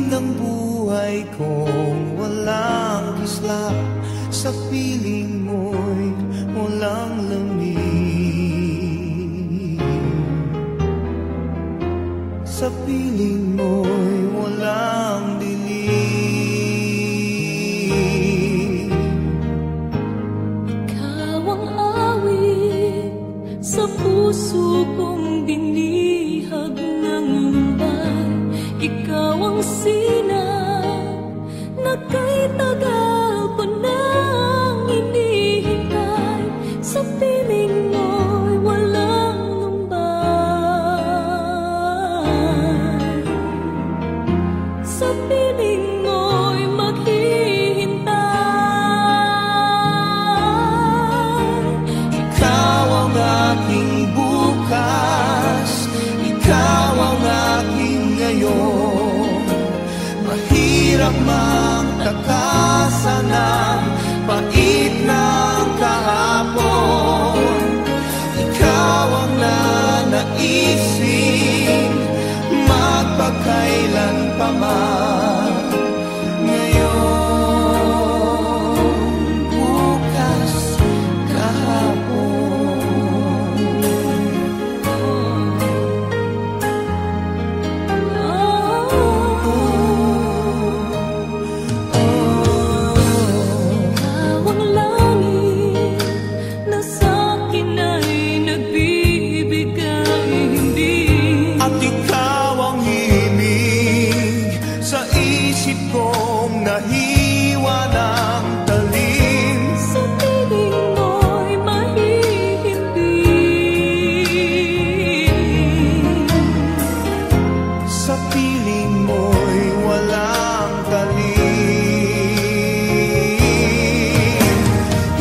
ng buhay kong walang kislap, sa piling mo'y walang lamig, sa piling mo'y walang dilim. Ikaw ang awit sa puso kong dinihag ng lumbay. Ikaw ang sinag na kay tagal ko nang hinihintay, sa piling mo'y walang lumbay, sa piling mo'y maghihintay. Ikaw ang aking bukas, ikaw ang aking ngayon. Mahirap mang takasan ang pait ng kahapon. Ikaw ang nanaisin magpakailan pa man. Ngayon, bukas, kahapon. Ikaw ang langit na sa'kin ay nagbibigay hindi. At ikaw ang himig sa isip kong nahiwa ng talim. Sa piling mo'y mahihimbing, Sa piling mo'y walang talim.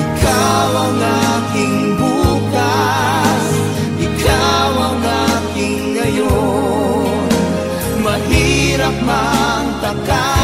Ikaw ang aking bukas, ikaw ang aking ngayon. Mahirap mang takas